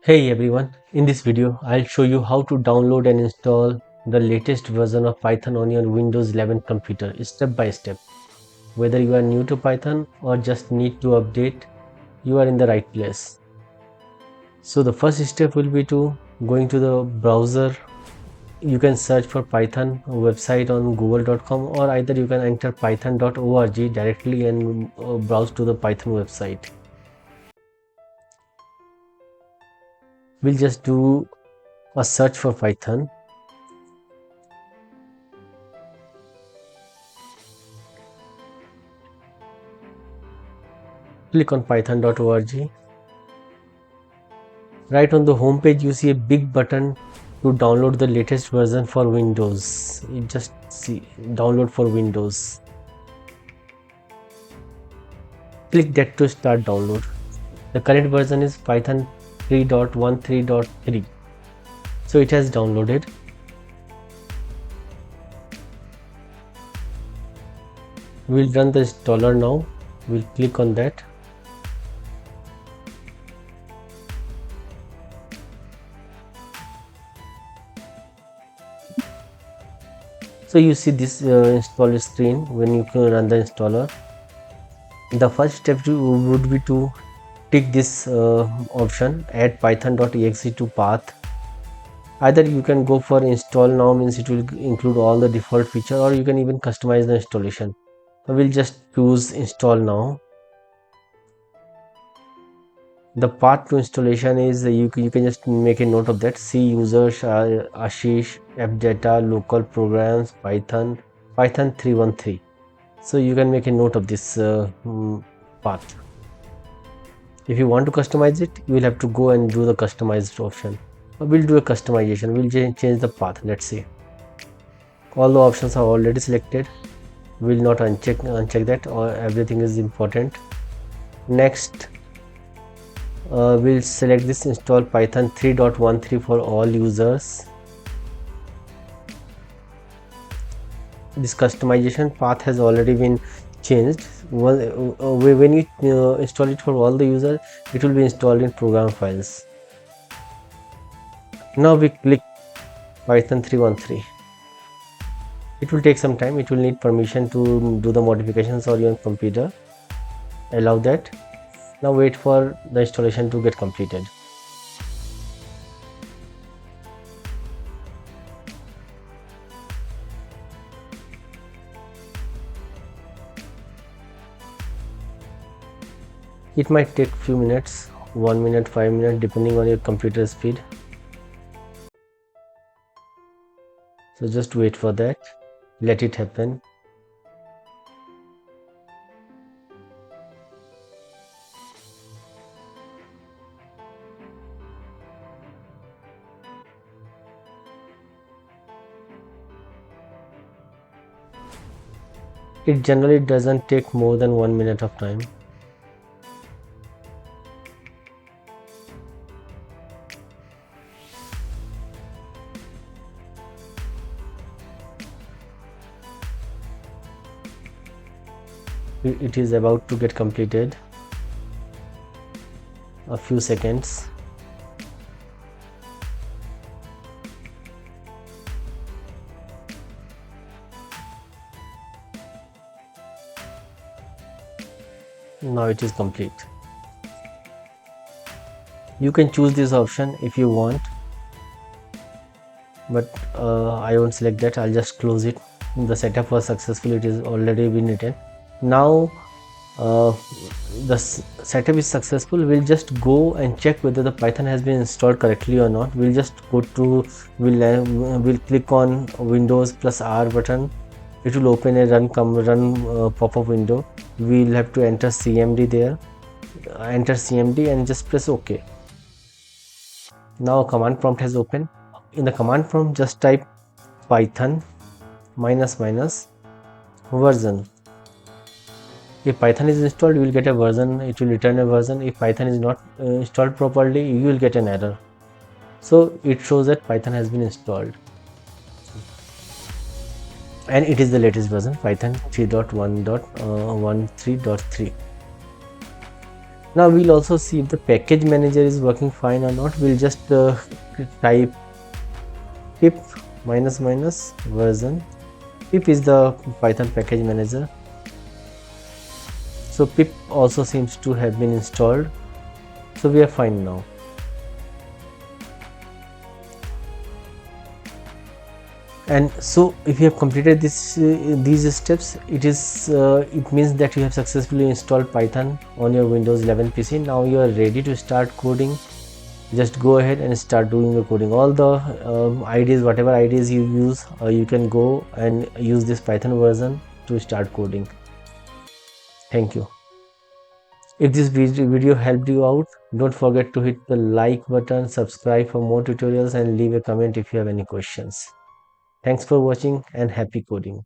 Hey everyone, in this video I'll show you how to download and install the latest version of Python on your Windows 11 computer step by step. Whether you are new to Python or just need to update, you are in the right place. So the first step will be to going to the browser. You can search for Python website on google.com, or either you can enter python.org directly and browse to the Python website. We'll just do a search for Python. Click on python.org. Right on the home page you see a big button to download the latest version for Windows. You just see download for Windows. Click that to start download. The current version is Python 3.13.3. So it has downloaded. We'll run the installer now. We'll click on that. So you see this installer screen when you can run the installer. The first step would be to tick this option, add python.exe to path. Either you can go for install now, means it will include all the default feature, or you can even customize the installation. So we'll just choose install now. The path to installation is you can just make a note of that. C users, Ashish, appdata, local programs, Python 313. So you can make a note of this path. If you want to customize it, you will have to go and do the customized option. We'll do a customization. We'll change the path. Let's see. All the options are already selected. We'll not uncheck that, or everything is important. Next, we'll select this install Python 3.13 for all users. This customization path has already been changed. When you install it for all the users, it will be installed in program files. Now we click Python 3.13. It will take some time. It will need permission to do the modifications on your computer. Allow that. Now wait for the installation to get completed. It might take few minutes, 1 minute, 5 minutes, depending on your computer speed. So just wait for that. Let it happen. It generally doesn't take more than 1 minute of time. It is about to get completed. A few seconds. Now it is complete. You can choose this option if you want, but I won't select that. I'll just close it. The setup was successful. It is already been written. Now the setup is successful. We'll just go and check whether the Python has been installed correctly or not. We'll just go to we'll click on Windows plus R button. It will open a run pop-up window. We'll have to enter CMD there. Enter CMD and just press OK. Now a command prompt has opened. In the command prompt, just type Python -- version. If Python is installed, you will get a version. It will return a version. If Python is not installed properly, you will get an error. So it shows that Python has been installed, and it is the latest version, Python 3.1.13.3. Now we'll also see if the package manager is working fine or not. We'll just type pip minus minus version. Pip is the Python package manager. So pip also seems to have been installed. So we are fine now. And so if you have completed these steps, it means that you have successfully installed Python on your Windows 11 PC. Now you are ready to start coding. Just go ahead and start doing the coding. All the IDEs, whatever IDEs you use, you can go and use this Python version to start coding. Thank you. If this video helped you out, don't forget to hit the like button, subscribe for more tutorials, and leave a comment if you have any questions. Thanks for watching and happy coding.